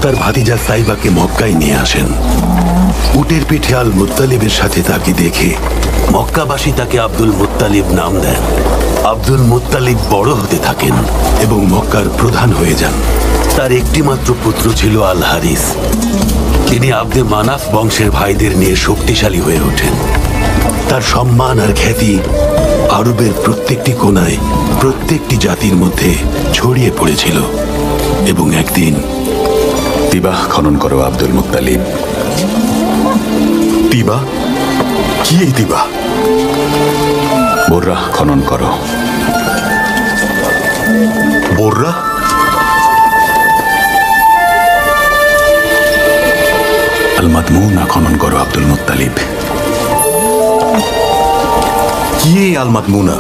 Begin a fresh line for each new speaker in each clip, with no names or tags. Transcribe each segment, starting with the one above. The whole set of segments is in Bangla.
তার ভাতিজা সাইবাকে মক্কায় নিয়ে আসেন। উটের পিঠে আল মুত্তালিবের সাথে তাকে দেখে মক্কাবাসী তাকে আব্দুল মুত্তালিব নাম দেন। আব্দুল মুত্তালিব বড় হতে থাকেন এবং মক্কার প্রধান হয়ে যান। তার একটি মাত্র পুত্র ছিল আল হারিস। তিনি আব্দে মানাফ বংশের ভাইদের নিয়ে শক্তিশালী হয়ে ওঠেন। তার সম্মান আর খ্যাতি আরবের প্রত্যেকটি কোণায়, প্রত্যেকটি জাতির মধ্যে ছড়িয়ে পড়েছিল। এবং একদিন,
তিবাহ খনন করো আব্দুল মুত্তালিব।
তিবাহ? কি এই তিবাহ?
বোররাহ খনন করো।
বোররাহ?
আল মাদমুনা খনন করো আব্দুল মুত্তালিব।
কি এই আল মাদমুনা?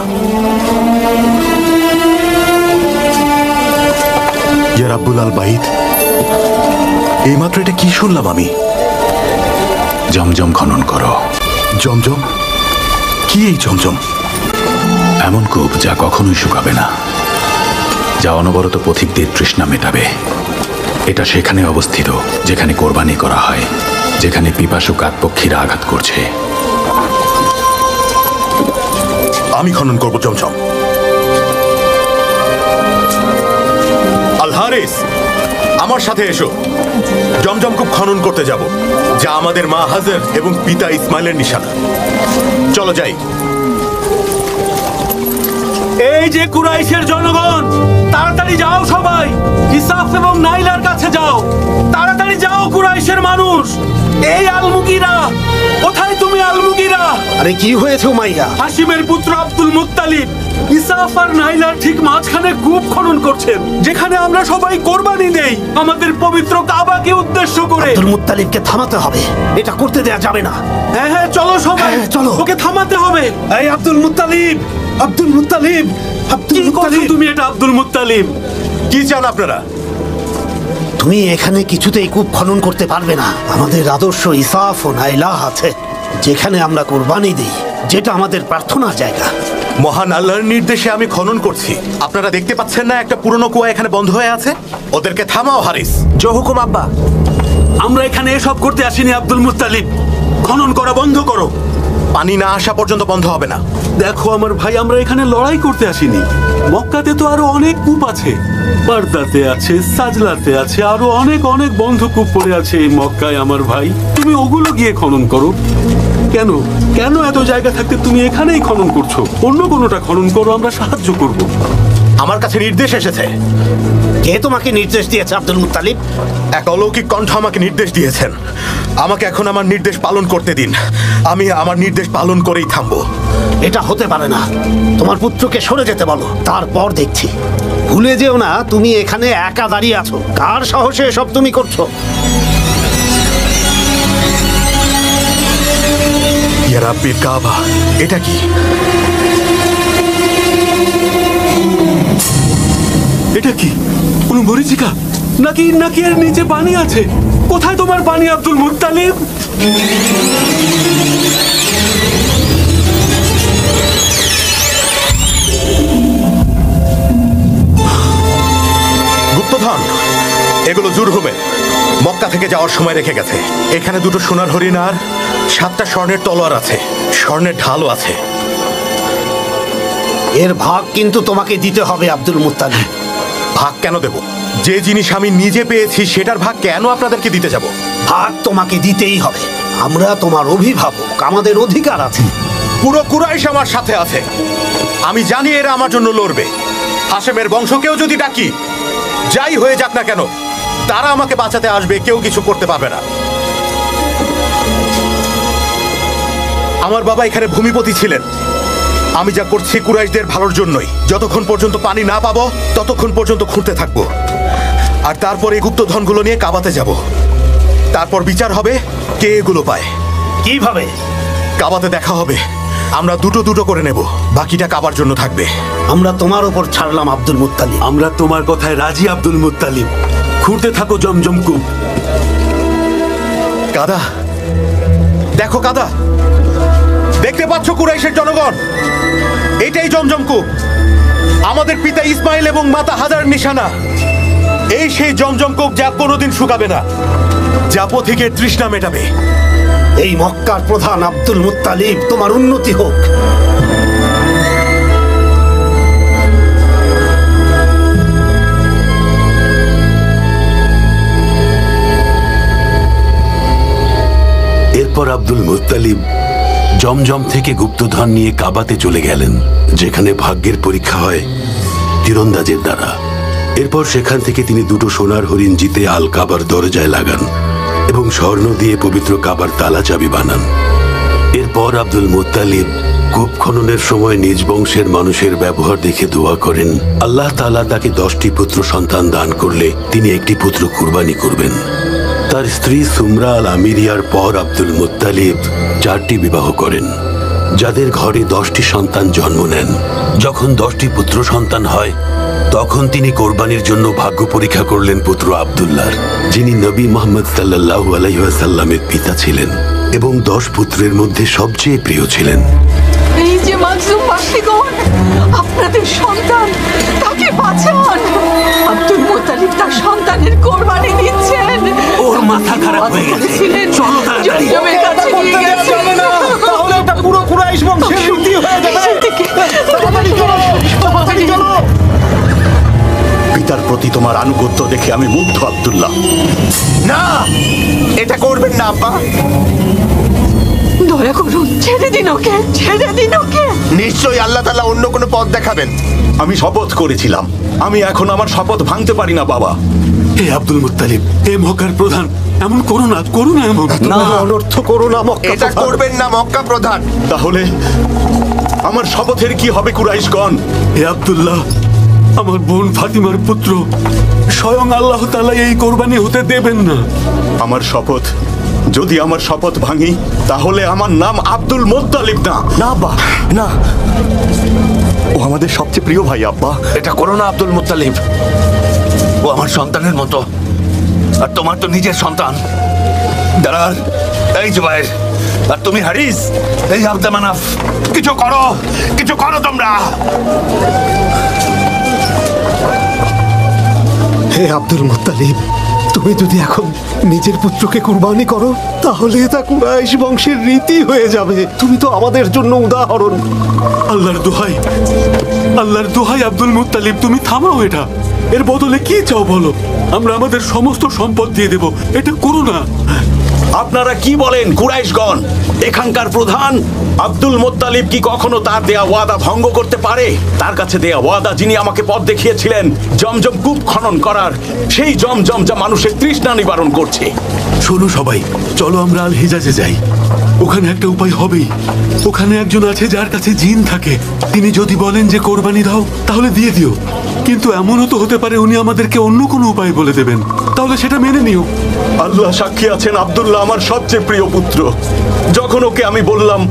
ইয়া রাব্বুল আল বাইত, এইমাত্র এটা কি শুনলাম আমি?
জমজম খনন করো।
জমজম? কি এই জমজম?
এমন কূপ যা কখনোই শুকাবে না, যা অনবরত পথিকদের তৃষ্ণা মেটাবে। এটা সেখানে অবস্থিত যেখানে কোরবানি করা হয়, যেখানে পিপাসু কাকপক্ষীরা আঘাত করছে।
আমি খনন করব জমজম। আল হারিস, আমার সাথে এসো। জমজম কূপ খনন করতে যাব, যা আমাদের মা হাজার এবং পিতা ইসমাইলের নিশানা। চলো যাই।
এই যে কুরাইশের জনগণ, তাড়াতাড়ি যাও সবাই, ইসাফ এবং নাইলার কাছে যাও। তাড়াতাড়ি যাও কুরাইশের মানুষ। এই আলমুগিরা, কোথায় তুমি আলমুগিরা?
আরে কি হয়েছে উমাইয়া?
হাশিমের পুত্র আব্দুল মুত্তালিব ইসাফ আর নাইলার ঠিক মাঝখানে কূপ খনন করছেন, যেখানে আমরা সবাই কোরবানি দেই আমাদের পবিত্র কাবাকে উদ্দেশ্য করে।
আব্দুল মুত্তালিবকে থামাতে হবে, এটা করতে দেয়া যাবে না।
হ্যাঁ হ্যাঁ, চলো সবাই,
চলো।
ওকে থামাতে হবে।
এই Abdul Muttalib, Abdul Muttalib, Abdul
কি করছো
মুত্তালিব।
তুমি? এটা আব্দুল মুত্তালিব।
কি চান আপনারা?
তুমি এখানে কিছুতেই কূপ খনন করতে পারবে না। আমাদের আদর্শ ইসাফ ও নাইলাহ আছে, যেখানে আমরা কোরবানি দিই, যেটা আমাদের প্রার্থনার জায়গা।
মহান আল্লাহর নির্দেশে আমি খনন করছি। আপনারা দেখতে পাচ্ছেন না একটা পুরনো কুয়া এখানে বন্ধ হয়ে আছে? ওদেরকে থামাও হারিস।
জহুকুম আব্বা, আমরা এখানে এসব করতে আসিনি আব্দুল মুত্তালিব। খনন করা বন্ধ করো।
পানি না আসা পর্যন্ত বন্ধ হবে না।
দেখো আমার ভাই, আমরা এখানে লড়াই করতে আসিনি। মক্কাতে তো আরো অনেক কূপ আছে, বারদাতে আছে, সাজলাতে আছে, আরো অনেক অনেক বন্ধ কূপ পড়ে আছে এই মক্কায় আমার ভাই। তুমি ওগুলো গিয়ে খনন করো। কেন কেন এত জায়গা থাকতে তুমি এখানেই খনন করছো? অন্য কোনোটা খনন করো, আমরা সাহায্য করব।
আমার কাছে নির্দেশ এসেছে।
কে তোমাকে নির্দেশ দিয়েছে আব্দুল মুত্তালিব?
এক অলৌকিক কণ্ঠ আমাকে নির্দেশ দিয়েছেন। আমাকে এখন আমার নির্দেশ পালন করতে দিন। আমি আমার নির্দেশ পালন করেই থামবো।
এটা হতে পারে না। তোমার পুত্রকে সরে যেতে বলো, তারপর দেখছি। ভুলে যেও না, তুমি এখানে একা দাঁড়িয়ে আছো। কার সাহসে এসব তুমি করছো?
ইয়া রাব্বিল কাবা, এটা কি?
এটা কি? কোনো মরিচিকা নাকি নাকি এর নিচে পানি আছে? কোথায় তোমার পানি আব্দুল মুত্তালিব?
গুপ্তধন, এগুলো জুরহুমের। মক্কা থেকে যাওয়ার সময় রেখে গেছে। এখানে দুটো সোনার হরিণ আর 7টা স্বর্ণের তলোয়ার আছে, স্বর্ণের ঢালও আছে।
এর ভাগ কিন্তু তোমাকে দিতে হবে আব্দুল মুত্তালিব।
ভাগ কেন দেব? যে জিনিস আমি নিজে পেয়েছি সেটার ভাগ কেন আপনাদেরকে দিতে যাব?
ভাগ তোমাকে দিতেই হবে। আমরা তোমার অভিভাবক, আমাদের অধিকার আছে।
পুরো কুরাইশ আমার সাথে আছে। আমি জানি এরা আমার জন্য লড়বে। হাশেমের বংশকেও যদি ডাকি, যাই হয়ে যাক না কেন, তারা আমাকে বাঁচাতে আসবে, কেউ কিছু করতে পারবে না। আমার বাবা এখানে ভূমিপতি ছিলেন। আমি যা করছি কুরাইশদের ভালোর জন্যই। যতক্ষণ পর্যন্ত পানি না পাবো, ততক্ষণ পর্যন্ত খুঁড়তে থাকবো। আর তারপর এই গুপ্ত ধনগুলো নিয়ে কাবাতে যাব। তারপর বিচার হবে কে এগুলো পায়।
কিভাবে?
কাবাতে দেখা হবে। আমরা দুটো দুটো করে নেব, বাকিটা কাবার জন্য থাকবে।
আমরা তোমার উপর ছাড়লাম আব্দুল মুত্তালিব।
আমরা তোমার কথায় রাজি আব্দুল মুত্তালিব। খুঁড়তে থাকো জমজম কূপ।
কাদা, দেখো কাদা, দেখতে পাচ্ছ কুরাইশের জনগণ? এটাই জমজম কূপ, আমাদের পিতা ইসমাইল এবং মাতা হাজার নিশানা। এই সেই জমজম কূপ যা কোনোদিন শুকাবে না, যা পথিকের তৃষ্ণা মেটাবে।
এই মক্কার প্রধান আব্দুল মুত্তালিব, তোমার উন্নতি হোক।
এরপর আব্দুল মুত্তালিব জমজম থেকে গুপ্তধন নিয়ে কাবাতে চলে গেলেন, যেখানে ভাগ্যের পরীক্ষা হয় তীরন্দাজের দ্বারা। এরপর সেখান থেকে তিনি দুটো সোনার হরিণ জিতে আল কাবার দরজায় লাগান এবং স্বর্ণ দিয়ে পবিত্র কাবার তালা চাবি বানান। এরপর আব্দুল মুত্তালিব কূপ খননের সময় নিজ বংশের মানুষের ব্যবহার দেখে দোয়া করেন, আল্লাহ তাআলা তাকে 10টি পুত্র সন্তান দান করলে তিনি একটি পুত্র কুরবানি করবেন। তার স্ত্রী সুমরা আল আমিরিয়ার পর আব্দুল মুত্তালিব 4টি বিবাহ করেন, যাদের ঘরে 10টি সন্তান জন্ম নেন। যখন 10টি পুত্র সন্তান হয়, তখন তিনি কোরবানির জন্য ভাগ্য পরীক্ষা করলেন পুত্র আব্দুল্লাহর, যিনি নবী মুহাম্মদ সাল্লাল্লাহু আলাইহি ওয়াসাল্লামের পিতা ছিলেন এবং 10 পুত্রের মধ্যে সবচেয়ে প্রিয় ছিলেন।
এই যে মাকজুম বাসীগণ, আপনাদের সন্তান, তাকে বাঁচান। আব্দুল মুত্তালিব তার সন্তানের কোরবানি দিচ্ছেন।
ওর মাথা খারাপ হয়ে গেছে, চলো তাড়াতাড়ি।
জমজমের কাছে নিয়ে গেছে।
তাহলে এটা পুরো কুরাইশ বংশের রীতি হয়ে যাবে। তাড়াতাড়ি চলো, তাড়াতাড়ি চলো।
পিতার প্রতি তোমার আনুগত্য দেখে আমি মুগ্ধ আব্দুল্লাহ।
না, এটা করবেন না আব্বা।
দয়া করুন, ছেড়ে দিন ওকে, ছেড়ে দিন ওকে।
নিশ্চয়ই আল্লাহ তাআলা অন্য কোনো পথ দেখাবেন।
আমি শপথ করেছিলাম, আমি এখন আমার শপথ ভাঙতে পারি না বাবা।
হে আব্দুল মুত্তালিব, হে মক্কার প্রধান, এমন করো না, করো না এমন।
অনর্থ করো না মক্কা
এটা
প্রধান।
করবেন না মক্কা প্রধান।
তাহলে আমার শপথের কি হবে কুরাইশগণ?
হে আব্দুল্লাহ, আমার বোন ফাতিমার পুত্র, স্বয়ং আল্লাহ তাআলা এই কোরবানি হতে দেবেন না।
আমার শপথ, যদি আমার শপথ ভাঙি তাহলে আমার নাম আব্দুল মুত্তালিব না।
না আব্বা, না।
ও আমাদের সবচেয়ে প্রিয় ভাই আব্বা।
এটা করো না আব্দুল মুত্তালিব, ও আমার সন্তানের মতো, আর তোমার তো নিজের সন্তান। দাঁড়ার, এই জুবাইর, আর তুমি হারিস, এই আব্দে মানাফ, কিছু করো, কিছু করো তোমরা।
হে আব্দুল মুত্তালিব, তুমি যদি এখন নিজের পুত্রকে কুরবানি করো, তাহলে তা কুরাইশ বংশের রীতি হয়ে যাবে। তুমি তো আমাদের জন্য উদাহরণ।
আল্লাহর দোহাই, আল্লাহর দোহাই আব্দুল মুত্তালিব, তুমি থামাও এটা। এর বদলে কি চাও বলো, আমরা আমাদের সমস্ত সম্পদ দিয়ে দেব। এটা করো না।
আপনারা কি বলেন কুরাইশগণ? এখানকার প্রধান আব্দুল মুত্তালিব কি কখনো তার দেয়া ওয়াদা ভঙ্গ করতে পারে? তার কাছে দেয়া ওয়াদা, যিনি আমাকে পথ দেখিয়েছিলেন জমজম কূপ খনন করার, সেই জমজম যা মানুষের তৃষ্ণা নিবারণ করছে।
শোনো সবাই, চলো আমরা আল হিজাজে যাই। ওখানে একটা উপায় হবেই। ওখানে একজন আছে যার কাছে জিন থাকে। তিনি যদি বলেন যে কোরবানি দাও, তাহলে দিয়ে দিও। কিন্তু এমনও তো হতে পারে উনি আমাদেরকে অন্য কোনো উপায় বলে দেবেন, তাহলে সেটা মেনে নিও।
আল্লাহ সাক্ষী আছেন, আব্দুল্লাহ আমার সবচেয়ে প্রিয় পুত্র। যখন ওকে আমি বললাম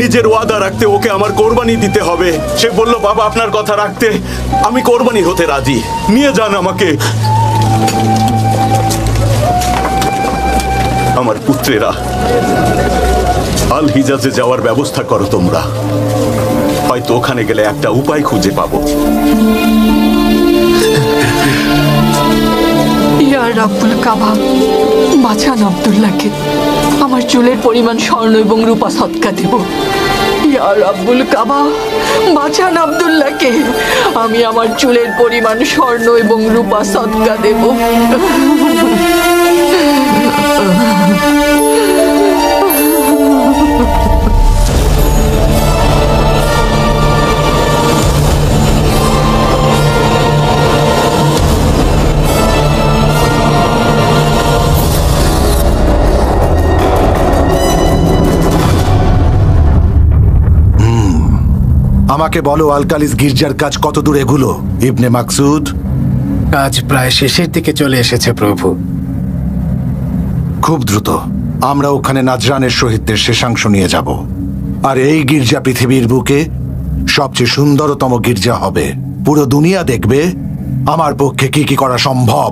নিজের ওয়াদা রাখতে, ওকে আমার কোরবানি দিতে হবে, সে বলল, বাবা আপনার কথা রাখতে আমি কোরবানি হতে রাজি, নিয়ে যান আমাকে। আমার পুত্রেরা, আল হিজাজে যাওয়ার ব্যবস্থা করো তোমরা। হয়তো ওখানে গেলে একটা উপায় খুঁজে পাবো।
ইয়া রাব্বুল কাবা, বাঁচান আব্দুল্লাহকে। আমার চুলের পরিমাণ স্বর্ণ এবং রূপা সদকা দেব। ইয়া রাব্বুল কাবা, বাঁচান আব্দুল্লাহকে। আমি আমার চুলের পরিমাণ স্বর্ণ এবং রূপা সদকা দেব।
আমাকে বলো, আলকালিস গির্জার কাজ কত দূর এগুলো? ইবনে মাকসুদ,
কাজ প্রায় শেষের দিকে চলে এসেছে প্রভু।
খুব দ্রুত আমরা ওখানে নাজরানের শহীদদের শেষাংশ নিয়ে যাব। আর এই গির্জা পৃথিবীর বুকে সবচেয়ে সুন্দরতম গির্জা হবে। পুরো দুনিয়া দেখবে আমার পক্ষে কি কি করা সম্ভব।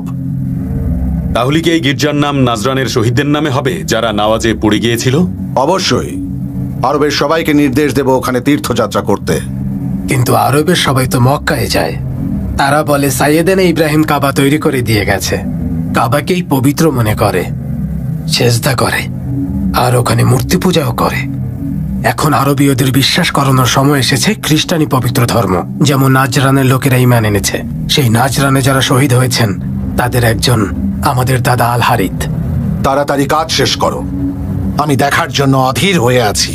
তাহলে কি এই গির্জার নাম নাজরানের শহীদদের নামে হবে, যারা নাওয়াজে পড়ে গিয়েছিল?
অবশ্যই। আরবের সবাইকে নির্দেশ দেব ওখানে তীর্থযাত্রা করতে।
কিন্তু আরবের সবাই তো মক্কায় যায়। তারা বলে সাইয়েদেনা ইব্রাহিম কাবা তৈরি করে দিয়ে গেছে, কাবাকেই পবিত্র মনে করে, সেজদা করে, আর ওখানে মূর্তি পূজাও করে। এখন আরবীয়দের বিশ্বাস করানোর সময় এসেছে খ্রিস্টানি পবিত্র ধর্ম। যেমন নাজরানের লোকেরা ঈমান এনেছে, সেই নাজরানে যারা শহীদ হয়েছেন তাদের একজন আমাদের দাদা আল হারিথ।
তাড়াতাড়ি কাজ শেষ করো, আমি দেখার জন্য অধীর হয়ে আছি।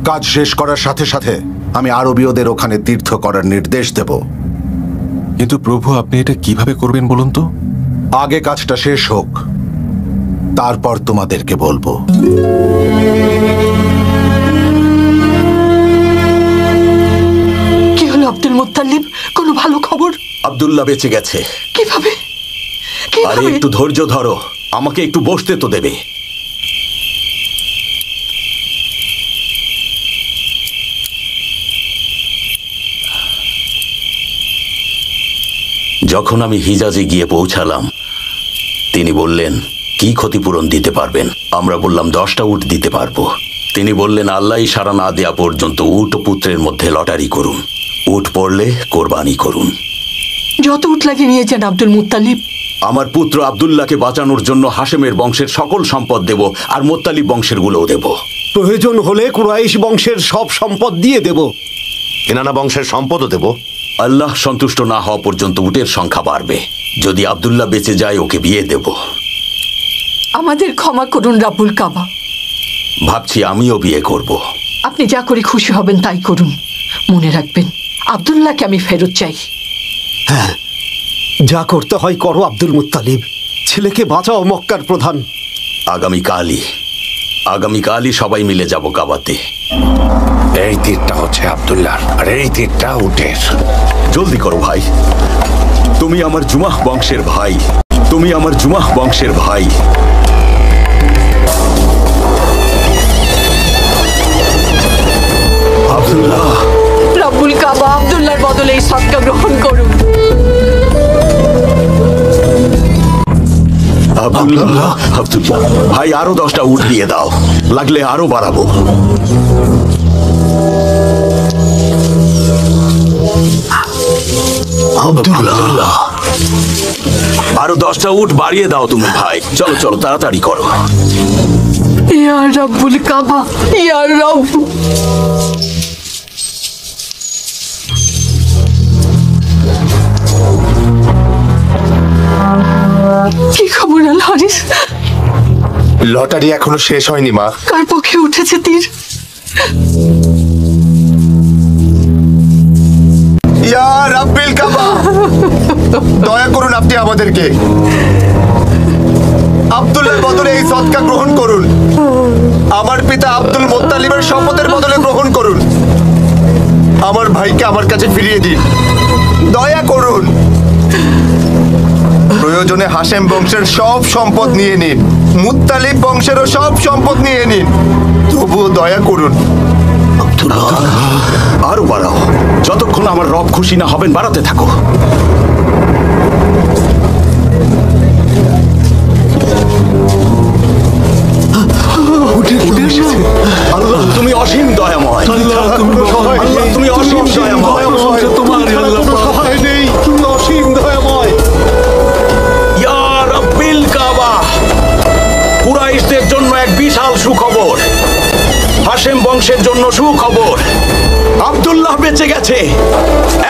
কাজ শেষ করার সাথে সাথে আমি আরবীয়দের ওখানে তীর্থ করার নির্দেশ দেব।
কিন্তু প্রভু, আপনি এটা কিভাবে করবেন বলুন তো?
আগে কাজটা শেষ হোক, তারপর তোমাদেরকে বলবো।
কি হলো আব্দুল মুত্তালিব? কোনো ভালো খবর?
আব্দুল্লাহ বেঁচে গেছে।
কিভাবে?
আরে একটু ধৈর্য ধরো, আমাকে একটু বসতে তো দেবে। যখন আমি হিজাজে গিয়ে পৌঁছালাম, তিনি বললেন, কি ক্ষতিপূরণ দিতে পারবেন? আমরা বললাম 10টা উট দিতে পারবো। তিনি বললেন, আল্লাহ ইশারা না দেয়া পর্যন্ত উট ও পুত্রের মধ্যে লটারি করুন, উট পড়লে কোরবানি করুন।
যত উট লাগে নিয়ে যান আব্দুল মুত্তালিব।
আমার পুত্র আব্দুল্লাহকে বাঁচানোর জন্য হাশেমের বংশের সকল সম্পদ দেব, আর মুত্তালিব বংশের গুলোও দেব।
প্রয়োজন হলে কুরাইশ বংশের সব সম্পদ দিয়ে দেব।
কেনানা বংশের সম্পদও দেব।
আল্লাহ সন্তুষ্ট না হওয়া পর্যন্ত উটের সংখ্যা বাড়বে। যদি আব্দুল্লাহ বেঁচে যায়, ওকে বিয়ে দেব।
আমাদের ক্ষমা করুন রাব্বুল কাবা।
ভাবছি আমিও বিয়ে করব।
আপনি যা করে খুশি হবেন তাই করুন। মনে রাখবেন, আব্দুল্লাহকে আমি ফেরত চাই।
হ্যাঁ, যা করতে হয় করো আব্দুল মুত্তালিব। ছেলেকে বাঁচাও মক্কার প্রধান।
আগামীকালই সবাই মিলে যাব কাবাতে।
এই তীরটা হচ্ছে আব্দুল্লাহর, আর এই তীরটা উটের।
জলদি করো ভাই, তুমি আমার জুমাহ বংশের ভাই, তুমি আমার জুমাহ বংশের ভাই। আব্দুল্লাহ,
রাব্বুল কাবা আব্দুল্লাহর বদলে এই সদকা গ্রহণ করুন।
আব্দুল্লাহ, আব্দুল্লাহ ভাই, আরো 10টা উট দিয়ে দাও, লাগলে আরো বাড়াবো। আব্দুল্লাহ, আরো 10টা উট বাড়িয়ে দাও তুমি ভাই। চলো চলো, তাড়াতাড়ি করো।
ইয়া রাব্বুল কাবা, ইয়া রাব্ব। কি খবর আল হারিস?
লটারি এখনো শেষ হয়নি মা।
কার পক্ষে উঠেছে তীর?
ইয়া রাব্বিল কাবা, দয়া করুন আপনি আমাদেরকে। আব্দুল্লাহর বদলে এই সদকা গ্রহণ করুন। আমার পিতা আব্দুল মুত্তালিবের শপথের বদলে গ্রহণ করুন। আমার ভাইকে আমার কাছে ফিরিয়ে দিন, দয়া করুন। প্রয়োজনে হাশেম বংশের সব সম্পদ নিয়ে নিন, মুত্তালিব বংশেরও সব সম্পদ নিয়ে নিন, তবুও দয়া করুন।
আরো বাড়াও, যতক্ষণ আমার রব খুশি না হবেন বাড়াতে থাকো। আল্লাহ তুমি অসীম দয়াময়, আল্লাহ তুমি অসীম দয়াময়,
তোমার
সহায় নেই, তুমি অসীম দয়াময়।
ইয়া রাব্বিল কাবা, কুরাইশদের জন্য এক বিশাল সুখবর, হাশেম বংশের জন্য সুখবর। আব্দুল্লাহ বেঁচে গেছে।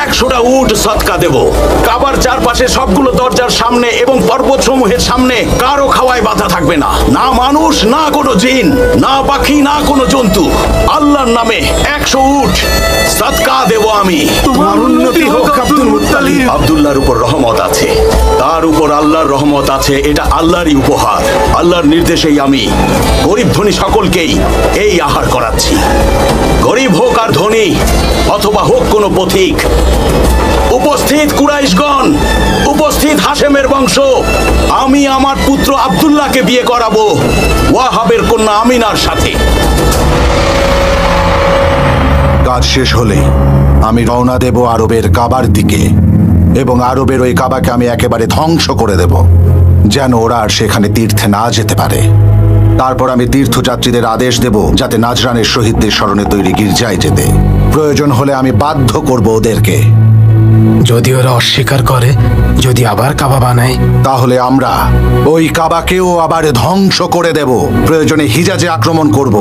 100টা উট সদকা দেব। কাবার চারপাশে সবগুলো দরজার সামনে এবং পর্বত সমূহের সামনে কারো খাওয়ায় বাধা থাকবে না, না মানুষ, না কোনো জিন, না পাখি, না কোনো জন্তু। আল্লাহর নামে 100 উট সদকা দেব আমি।
তোমার উন্নতি হোক আব্দুল মুত্তালিব।
আব্দুল্লাহর উপর রহমত আছে, তার উপর আল্লাহর রহমত আছে। এটা আল্লাহরই উপহার। আল্লাহর নির্দেশেই আমি গরিব ধনী সকলকেই এই আহার করাচ্ছি। গরিব হোক আর ধনী, অথবা হোক কোনো পথিক। উপস্থিত কুরাইশগণ, উপস্থিত হাশেমের বংশ, আমি আমার পুত্র আব্দুল্লাহকে বিয়ে করাবো ওয়াহাবের কন্যা আমিনার সাথে।
কাজ শেষ হলেই আমি রওনা দেব আরবের কাবার দিকে, এবং আরবের ওই কাবাকে আমি একেবারে ধ্বংস করে দেব, যেন ওরা আর সেখানে তীর্থে না যেতে পারে। তারপর আমি তীর্থযাত্রীদের আদেশ দেব যাতে নাজরানের শহীদদের স্মরণে তৈরি গির্জায় যেতে। প্রয়োজন হলে আমি বাধ্য করব ওদেরকে
যদি ওরা অস্বীকার করে, যদি আবার কাবা বানায়,
তাহলে আমরা ওই কাবাকেও আবার ধ্বংস করে দেব। প্রয়োজনে হিজাজে আক্রমণ করব,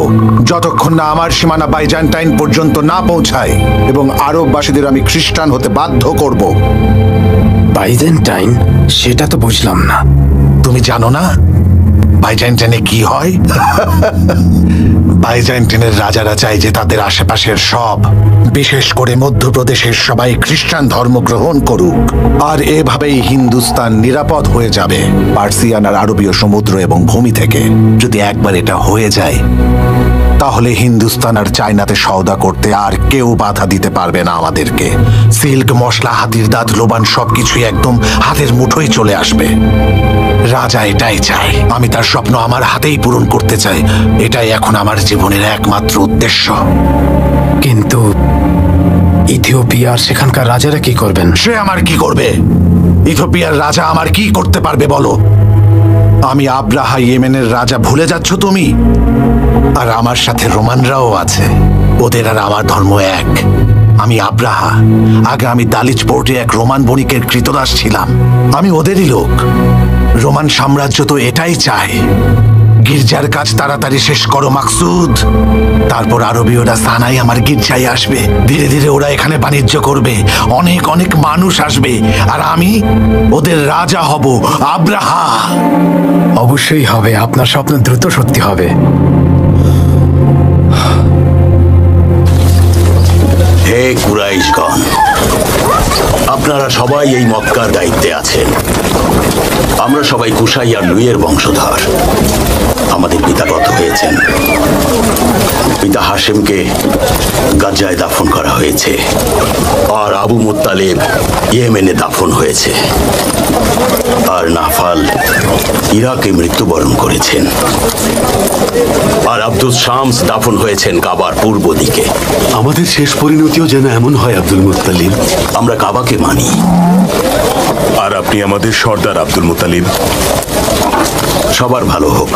যতক্ষণ না আমার সীমানা বাইজান্টাইন পর্যন্ত না পৌঁছায়, এবং আরববাসীদের আমি খ্রিস্টান হতে বাধ্য করব।
বাইজেন্টাইন? সেটা তো বুঝলাম না।
তুমি জানো না বাইজান্টাইনে কি হয়? বাইজান্টাইনের রাজারা চায় যে তাদের আশেপাশের সব, বিশেষ করে মধ্যপ্রদেশের সবাই খ্রিস্টান ধর্ম গ্রহণ করুক, আর এভাবেই হিন্দুস্তান নিরাপদ হয়ে যাবে পার্সিয়ান আর আরবীয় সমুদ্র এবং ভূমি থেকে। যদি একবার এটা হয়ে যায়, তাহলে হিন্দুস্তান আর চায়নাতে সওদা করতে আর কেউ বাধা দিতে পারবে না আমাদেরকে। সিল্ক, মশলা, হাতির দাঁত, লোবান সবকিছুই একদম হাতের মুঠোয় চলে আসবে। রাজা এটাই চায়, আমি তার স্বপ্ন আমার হাতেই পূরণ করতে চাই। এটাই এখন আমার জীবনের একমাত্র উদ্দেশ্য।
কিন্তু ইথিওপিয়া আর সেখানকার রাজারা কি করবেন?
সে আমার কি করবে? ইথিওপিয়ার রাজা আমার কি করতে পারবে বলো? আমি আব্রাহা, ইয়েমেনের রাজা, ভুলে যাচ্ছ তুমি? আর আমার সাথে রোমানরাও আছে। ওদের আর আমার ধর্ম এক। আমি আব্রাহা, আগে আমি দালিচ পোর্টে এক রোমান বণিকের কৃতদাস ছিলাম। আমি ওদেরই লোক। রোমান সাম্রাজ্য তো এটাই চায়। গির্জার কাজ তাড়াতাড়ি শেষ করো মাকসুদ। তারপর আরবীয়রা সানাই আমার গির্জায় আসবে। ধীরে ধীরে ওরা এখানে বাণিজ্য করবে, অনেক অনেক মানুষ আসবে, আর আমি ওদের রাজা হব, আব্রাহা।
অবশ্যই হবে। আপনার স্বপ্ন দ্রুত সত্যি হবে।
হে কুরাইশগণ, আপনারা সবাই এই মক্কার দায়িত্বে আছেন। আমরা সবাই কুশাই আর লুইয়ের বংশধর। আমাদের পিতা গত হয়েছেন। পিতা হাশেমকে গাজায় দাফন করা হয়েছে, আর আবু মুত্তালিব ইয়েমেনে দাফন হয়েছে, আর নাফাল ইরাকে মৃত্যুবরণ করেছেন, আর আব্দুল শামস দাফন হয়েছেন কাবার পূর্ব দিকে।
আমাদের শেষ পরিণতিও যেন এমন হয় আব্দুল মুত্তালিব।
আমরা কাবাকে মানি।
আর আপনি আমাদের সর্দার আব্দুল মুত্তালিব।
সবার ভালো হোক।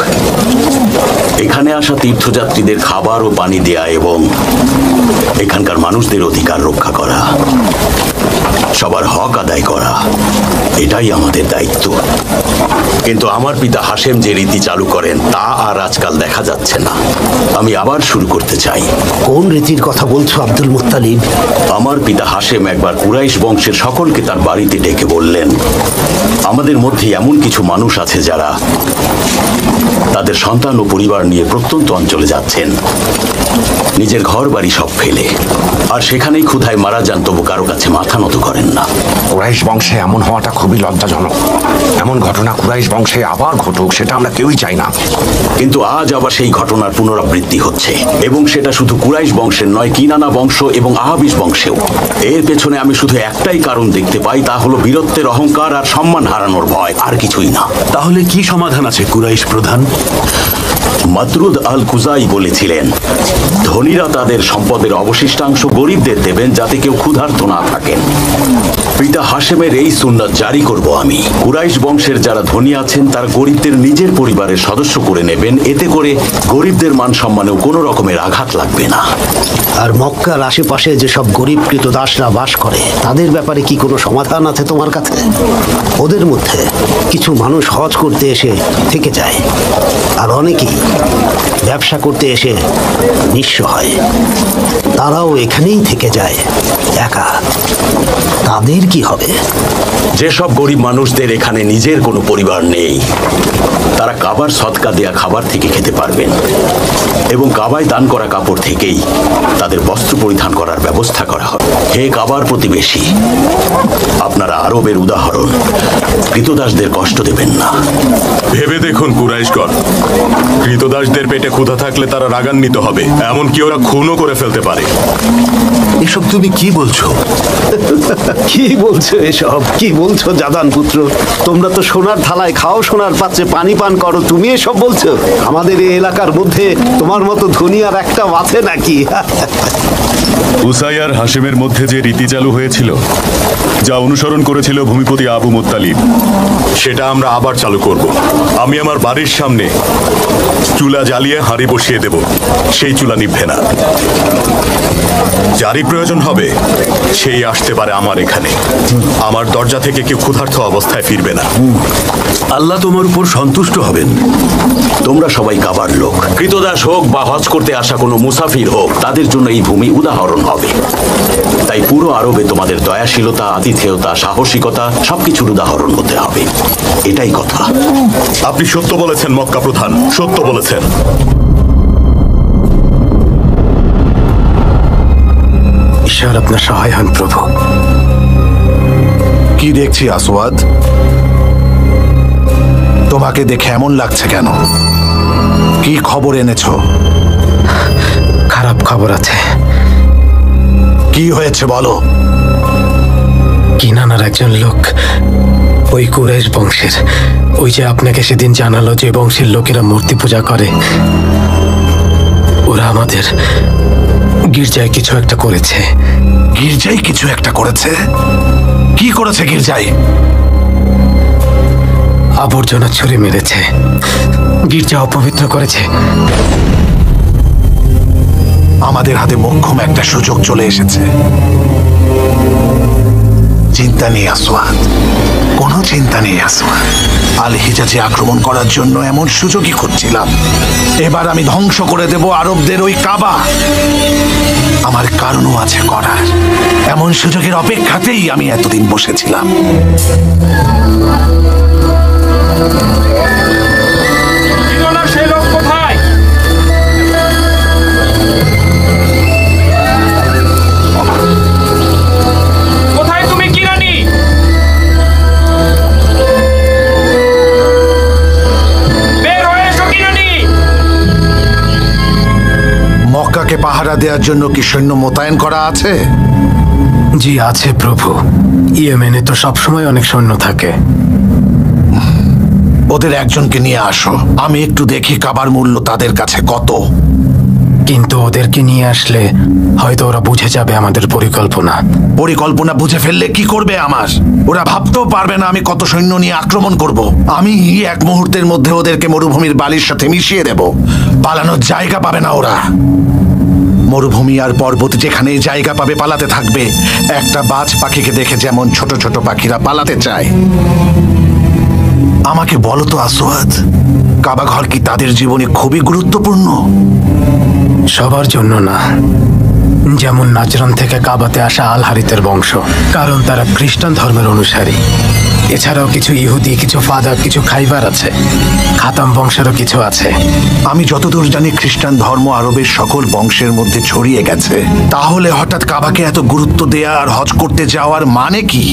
এখানে আসা তীর্থযাত্রীদের খাবার ও পানি দেয়া এবং এখানকার মানুষদের অধিকার রক্ষা করা, সবার হক আদায় করা, এটাই আমাদের দায়িত্ব। কিন্তু আমার পিতা হাশেম যে রীতি চালু করেন তা আর আজকাল দেখা যাচ্ছে না। আমি আবার শুরু করতে চাই।
কোন রীতির কথা বলছো আব্দুল মুত্তালিব?
আমার পিতা হাশেম একবার কুরাইশ বংশের সকলকে তার বাড়িতে ডেকে বললেন, আমাদের মধ্যে এমন কিছু মানুষ আছে যারা তাদের সন্তান ও পরিবার নিয়ে প্রত্যন্ত অঞ্চলে যাচ্ছেন, নিজের ঘর বাড়ি সব ফেলে, আর সেখানেই ক্ষুধায় মারা যান, তবু কারো কাছে মাথা নত করেন না।
কুরাইশ বংশে এমন হওয়াটা খুবই লজ্জাজনক। এমন ঘটনা কুরাইশ বংশে আবার ঘটুক, সেটা আমরা কেউই চাই না।
কিন্তু আজ আবার সেই ঘটনার পুনরাবৃত্তি হচ্ছে, এবং সেটা শুধু কুরাইশ বংশের নয়, কিনানা বংশ এবং আহাবিস বংশেও। এর পেছনে আমি শুধু একটাই কারণ দেখতে পাই, তা হলো বীরত্বের অহংকার আর সম্মান হারানোর ভয়, আর কিছুই না।
তাহলে কি সমাধান আছে কুরাইশ প্রধান?
মাদরুদ আল কুজাই বলেছিলেন, ধনীরা তাদের সম্পদের অবশিষ্টাংশ গরিবদের দেবেন, যাতে কেউ ক্ষুধার্ত না থাকেন। পিতা হাশেমের এই সুন্নাত জারি করব আমি। কুরাইশ বংশের যারা ধনী আছেন তারা গরিবদের নিজের পরিবারের সদস্য করে নেবেন, এতে করে গরিবদের মান সম্মানেও কোনো রকমের আঘাত লাগবে না।
আর মক্কার আশেপাশে যেসব গরিব কৃতদাসরা বাস করে, তাদের ব্যাপারে কি কোনো সমাধান আছে তোমার কাছে? ওদের মধ্যে কিছু মানুষ হজ করতে এসে থেকে যায়, আর অনেকেই ব্যবসা করতে এসে নিঃস্ব হয়। তারাও এখানেই থেকে যায় একা। তাদের কি হবে?
যেসব গরিব মানুষদের এখানে নিজের কোনো পরিবার নেই, তারা কাবার সদকা দেয়া খাবার থেকে খেতে পারবেন, এবং কাবায় দান করা কাপড় থেকেই তাদের বস্ত্র পরিধান করার ব্যবস্থা করা হবে। হে কাবার প্রতিবেশী, আপনারা আরবের উদাহরণ, কৃতদাসদের কষ্ট দেবেন না।
ভেবে দেখুন কুরাইশগণ, কৃতদাসদের পেটে ক্ষুধা থাকলে তারা রাগান্বিত হবে, এমনকি ওরা খুনও করে ফেলতে পারে।
এসব তুমি কি বলছো?
কি বলছো এসব? কি বলছো জাদান পুত্র? তোমরা তো সোনার থালায় খাও, সোনার পাত্রে পানি পান করো, তুমি এসব বলছো? আমাদের এই এলাকার মধ্যে তোমার মতো ধনী আর একটা আছে নাকি?
উসাই আর হাশেমের মধ্যে যে রীতি চালু হয়েছিল, যা অনুসরণ করেছিল ভূমিপতি আবু মুত্তালিব, সেটা আমরা আবার চালু করব। আমি আমার বাড়ির সামনে চুলা জ্বালিয়ে হাঁড়ি বসিয়ে দেব, সেই চুলা নিভবে না। যারই প্রয়োজন হবে সেই আসতে পারে আমার এখানে। আমার দরজা থেকে কেউ ক্ষুধার্ত অবস্থায় ফিরবে না।
আল্লাহ তোমার উপর সন্তুষ্ট হবেন। তোমরা সবাই কাবার লোক, কৃতদাস হোক বা হজ করতে আসা কোনো মুসাফির হোক, তাদের জন্য এই ভূমি উদাহরণ হবে। তাই পুরো আরবে তোমাদের দয়াশীলতা, আতিথেয়তা, সাহসিকতা সবকিছুর উদাহরণ হতে হবে। এটাই কথা।
আপনি সত্য বলেছেন মক্কা প্রধান, সত্য বলেছেন।
ঈশ্বর আপনার সহায় হন প্রভু।
কি দেখছি আসওয়াদ? তোমাকে দেখে এমন লাগছে কেন? কি খবর এনেছো?
খারাপ খবর আছে।
কি হয়েছে বলো?
কিনানার একজন লোক, ওই কুরাইশ বংশের, ওই যে আপনাকে সেদিন জানালো যে বংশের লোকেরা মূর্তি পূজা করে, ওরা আমাদের গির্জায় কিছু একটা করেছে।
গির্জায় কিছু একটা করেছে? কি করেছে গির্জায়?
আবর্জনা ছুঁড়ে মেরেছে, গির্জা অপবিত্র করেছে।
আমাদের হাতে মোক্ষম একটা সুযোগ চলে এসেছে। চিন্তা নেই আসওয়াদ, কোনো চিন্তা নেই আসওয়াদ। আল হিজাজে আক্রমণ করার জন্য এমন সুযোগই খুঁজছিলাম। এবার আমি ধ্বংস করে দেব আরবদের ওই কাবা। আমার কারণও আছে করার। এমন সুযোগের অপেক্ষাতেই আমি এতদিন বসেছিলাম। মক্কাকে পাহারা দেওয়ার জন্য কি সৈন্য মোতায়েন করা আছে?
জি আছে প্রভু। ইয়েমেনে তো সবসময় অনেক সৈন্য থাকে।
ওদের একজনকে নিয়ে আসো, আমি একটু দেখি কাবার মূল্য তাদের কাছে কত।
কিন্তু ওদেরকে নিয়ে আসলে হয়তো ওরা বুঝে যাবে আমাদের পরিকল্পনা।
পরিকল্পনা বুঝে ফেললে কি করবে আমার? ওরা ভাবতেও পারবে না আমি কত সৈন্য নিয়ে আক্রমণ করব। আমি এক মুহূর্তের মধ্যে ওদেরকে মরুভূমির বালির সাথে মিশিয়ে দেব। পালানোর জায়গা পাবে না ওরা। মরুভূমি আর পর্বত যেখানে জায়গা পাবে পালাতে থাকবে। একটা বাজ পাখিকে দেখে যেমন ছোট ছোট পাখিরা পালাতে চায়। আমাকে বলো তো আসওয়াদ, কাবা ঘর কি তাদের জীবনে খুবই গুরুত্বপূর্ণ?
সবার জন্য না। যেমন নাজরান থেকে কাবাতে আসা আল হারিতের বংশ, কারণ তারা খ্রিস্টান ধর্মের অনুসারী। এছাড়াও কিছু ইহুদি, কিছু ফাদা, কিছু খাইবার আছে। খাতাম বংশেরও কিছু আছে।
আমি যতদূর জানি খ্রিস্টান ধর্ম আরবের সকল বংশের মধ্যে ছড়িয়ে গেছে। তাহলে হঠাৎ কাবাকে এত গুরুত্ব দেয়া আর হজ করতে যাওয়ার মানে কি?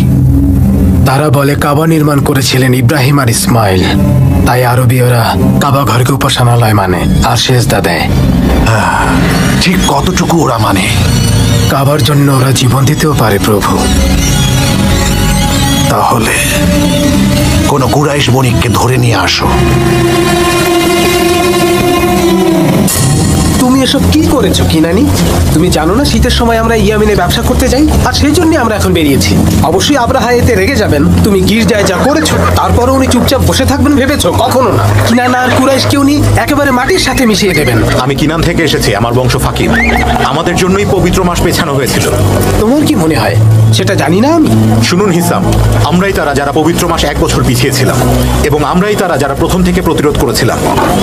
তারা বলে কাবা নির্মাণ করেছিলেন ইব্রাহিম আর ইসমাইল, তাই আরবীয়রা কাবা ঘরকে উপাসনালয় মানে আর সেজদা দেয়।
ঠিক কতটুকু ওরা মানে?
কাবার জন্য ওরা জীবন দিতেও পারে প্রভু।
তাহলে কোন কুরাইশ বণিককে ধরে নিয়ে আসো।
তুমি এসব কি করেছো কিনানি? তুমি জানো না শীতের সময় আমরা ইয়ামিনে ব্যবসা করতে যাই, আর সেই জন্য আমরা এখন বেরিয়েছি। অবশ্যই আব্রাহা এতে রেগে যাবেন। তুমি গির্জায় যা করেছো তারপরে উনি চুপচাপ বসে থাকবেন ভেবেছো? কখনো না। কিনানা আর কুরাইশকে উনি একেবারে মাটির সাথে মিশিয়ে দেবেন।
আমি কিনান থেকে এসেছি, আমার বংশ ফাকির। আমাদের জন্যই পবিত্র মাস পেছানো হয়েছিল।
তোমার কি মনে হয় সেটা জানি না আমি?
শুনুন হিসাম, আমরাই তারা যারা পবিত্র মাস 1 বছর পিছিয়েছিলাম, এবং আমরাই তারা যারা প্রথম থেকে প্রতিরোধ করেছিলাম।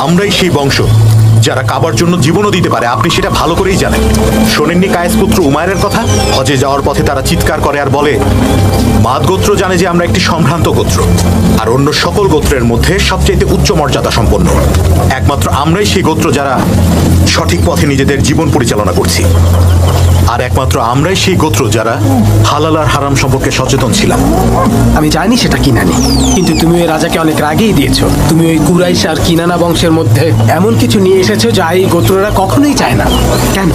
আমরাই সেই বংশ যারা কাবার জন্য জীবনও দিতে পারে। আপনি সেটা ভালো করেই জানেন। শোনেননি কায়েস পুত্র উমায়ের কথা? হজে যাওয়ার পথে তারা চিৎকার করে আর বলে, মাদ গোত্র জানে যে আমরা একটি সম্ভ্রান্ত গোত্র, আর অন্য সকল গোত্রের মধ্যে সবচেয়ে উচ্চ মর্যাদা সম্পন্ন। একমাত্র আমরাই সেই গোত্র যারা সঠিক পথে নিজেদের জীবন পরিচালনা করছি। আর একমাত্র আমরাই সেই গোত্র যারা হালাল আর হারাম সম্পর্কে সচেতন ছিলাম।
আমি জানি সেটা কিনানি, কিন্তু তুমি ওই রাজাকে অনেক রাগেই দিয়েছো। তুমি ওই কুরাইশ আর কিনানা বংশের মধ্যে এমন কিছু নিয়ে এসেছো যা এই গোত্ররা কখনোই চায় না। কেন?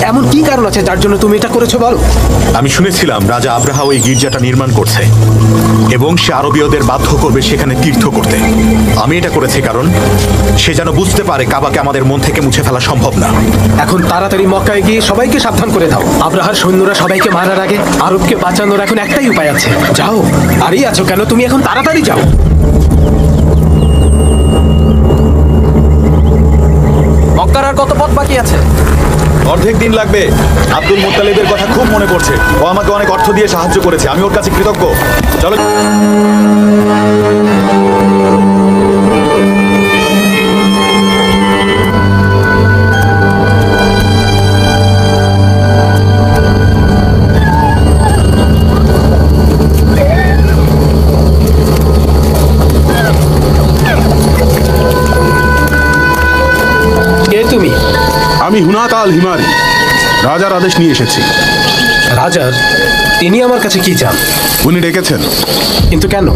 এমন কি কারণ আছে যার জন্য তুমি এটা করেছো বলো?
আমি শুনেছিলাম রাজা আব্রাহা ওই গির্জাটা নির্মাণ করছে এবং সে আরবীয়দের বাধ্য করবে সেখানে তীর্থ করতে। আমি এটা করেছি কারণ সে যেন বুঝতে পারে কাবাকে আমাদের মন থেকে মুছে ফেলা সম্ভব না।
এখন তাড়াতাড়ি মক্কায় গিয়ে সবাইকে সাবধান করে দাও। আব্রাহার সৈন্যরা সবাইকে মারার আগে আরবকে বাঁচানোর এখন একটাই উপায় আছে। যাও। আরই আছো কেন? তুমি এখন তাড়াতাড়ি যাও।
আছে?
অর্ধেক দিন লাগবে। আব্দুল মুত্তালিবের কথা খুব মনে পড়ছে। ও আমাকে অনেক অর্থ দিয়ে সাহায্য করেছে, আমি ওর কাছে কৃতজ্ঞ। চলো।
কে তুমি?
আমি হুনাত আল হিমারি, রাজার আদেশ নিয়ে এসেছি।
রাজার? তিনি আমার কাছে কি চান?
উনি ডেকেছেন।
কিন্তু কেন?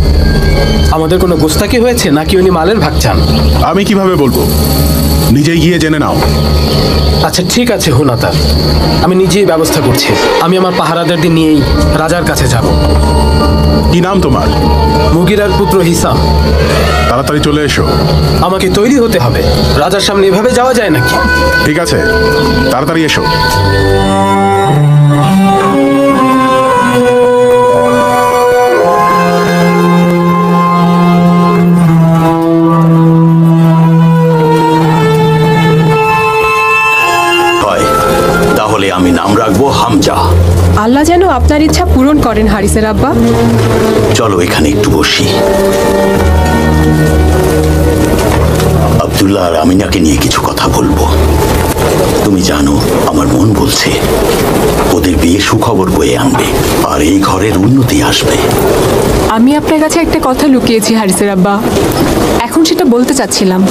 আমাদের কোনো গোস্তাকি হয়েছে নাকি উনি মালের ভাগ চান?
আমি কিভাবে বলবো, নিজেই গিয়ে জেনে নাও।
আচ্ছা ঠিক আছে হুনাতা, আমি নিজেই ব্যবস্থা করছি। আমি আমার পাহারাদারদের নিয়েই রাজার কাছে যাব।
কি নাম তোমার?
মুগিরার পুত্র হিসাম।
তাড়াতাড়ি চলে এসো।
আমাকে তৈরি হতে হবে, রাজার সামনে এভাবে যাওয়া যায় নাকি?
ঠিক আছে, তাড়াতাড়ি এসো।
তাহলে আমি নাম রাখবো হামজা।
আল্লাহ যেন আপনার ইচ্ছা পূরণ করেন হারিসের আব্বা।
চলো এখানে একটু বসি। আব্দুল্লাহ আর আমিনাকে নিয়ে কিছু কথা বলবো। তুমি জানো আমার মন বলছে ওদের বিয়ে সুখবর বয়ে আনবে আর এই ঘরের উন্নতি আসবে।
আমি আপনার কাছে একটা কথা লুকিয়েছি হারিসের আব্বা, এখন সেটা বলতে চাচ্ছিলাম।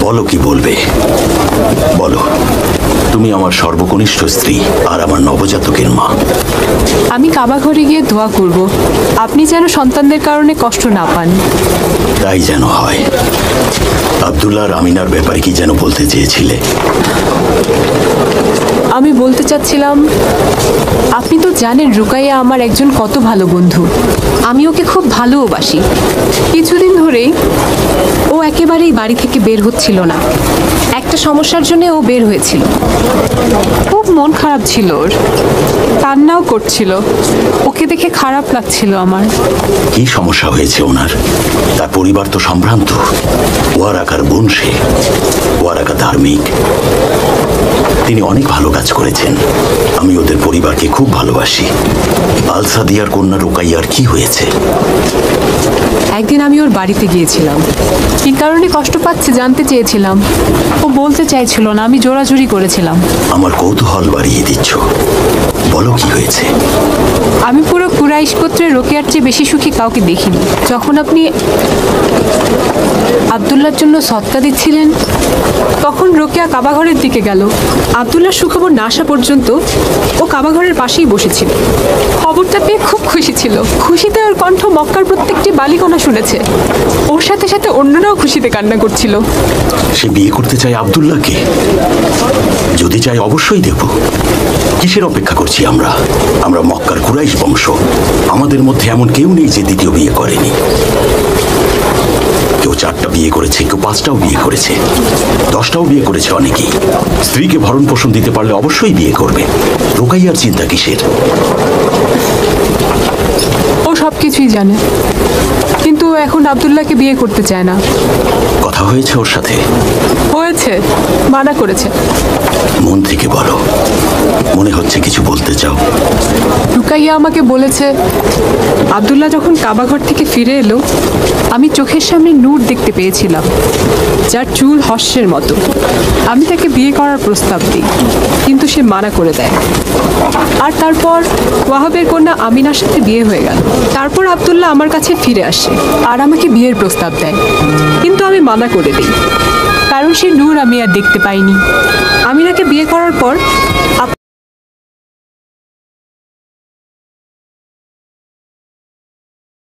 বলো কি বলবে, বলো। তুমি আমার সর্বকনিষ্ঠ স্ত্রী আর আমার নবজাতকের মা।
আমি কাবা ঘরে গিয়ে দোয়া করব আপনি যেন সন্তানদের কারণে কষ্ট না পান।
তাই যেন হয়। আব্দুল্লাহ আর আমিনার ব্যাপারে কি যেন বলতে চেয়েছিলে?
আমি বলতে চাচ্ছিলাম, আপনি তো জানেন রুকাইয়া আমার একজন কত ভালো বন্ধু। আমি ওকে খুব ভালোবাসি। কিছুদিন ধরেই ও একেবারেই বাড়ি থেকে বের হচ্ছিল না। একটা সমস্যার জন্য ও বের হয়েছিল। খুব মন খারাপ ছিল ওর, কান্নাও করছিল। ওকে দেখে খারাপ লাগছিল আমার।
কি সমস্যা হয়েছে ওনার? তার পরিবার তো সম্ভ্রান্ত। ওয়ারাকার বংশে, ওয়ারাকা ধার্মিক। তিনি অনেক ভালো কাজ করেছেন। আমি ওদের পরিবারকে খুব ভালোবাসি। আল সাদিয়ার কন্যা রুকাইয়ার কি হয়েছে?
একদিন আমি ওর বাড়িতে গিয়েছিলাম। কি কারণে কষ্ট পাচ্ছে জানতে চেয়েছিলাম। ও বলতে চাইছিল না, আমি জোরাজুরি করেছিলাম।
আমার কৌতূহল বাড়িয়ে দিচ্ছ, বলো কি হয়েছে?
আমি পুরো কুরাইশ গোত্রে রোকেয়ার চেয়ে বেশি সুখী কাউকে দেখিনি। যখন আপনি আব্দুল্লাহর জন্য সৎকা দিচ্ছিলেন তখন রোকেয়া কাবাঘরের দিকে গেল। আব্দুল্লাহর সুখবর না আসা পর্যন্ত ও কাবাঘরের পাশেই বসেছিল। খবরটা পেয়ে খুব খুশি ছিল। খুশিতে ওর কণ্ঠ মক্কার প্রত্যেকটি বালিকণা শুনেছে। ওর সাথে সাথে অন্যরাও খুশিতে কান্না করছিল।
সে বিয়ে করতে চায় আব্দুল্লাহকে? যদি চাই অবশ্যই দেব। কিসের অপেক্ষা করছি আমরা? আমরা মক্কার কুরাইশ বংশ। আমাদের মধ্যে এমন কেউ নেই যে দ্বিতীয় বিয়ে করেনি। কেউ 4টা বিয়ে করেছে, কেউ 5টাও বিয়ে করেছে, 10টাও বিয়ে করেছে অনেকেই। স্ত্রীকে ভরণ পোষণ দিতে পারলে অবশ্যই বিয়ে করবে। রুকাইয়ার চিন্তা কিসের?
ও সবকিছুই জানে, কিন্তু এখন আব্দুল্লাহকে বিয়ে করতে চায় না।
কথা হয়েছে ওর সাথে?
হয়েছে, মানা করেছে।
মন থেকে বলো, মনে হচ্ছে কিছু বলতে চাও।
রুকাইয়া আমাকে বলেছে আব্দুল্লাহ যখন কাবাঘর থেকে ফিরে এলো আমি চোখের সামনে নূর দেখতে পেয়েছিলাম, যার চুল হর্ষের মতো। আমি তাকে বিয়ে করার প্রস্তাব দিই, কিন্তু সে মানা করে দেয়। আর তারপর ওয়াহাবের কন্যা আমিনার সাথে বিয়ে হয়ে গেল। তারপর আব্দুল্লাহ আমার কাছে ফিরে আসে আর আমাকে বিয়ের প্রস্তাব দেয়, কিন্তু আমি মানা করে দিই, কারণ সে নূর আমি আর দেখতে পাইনি। আমিনাকে বিয়ে করার পর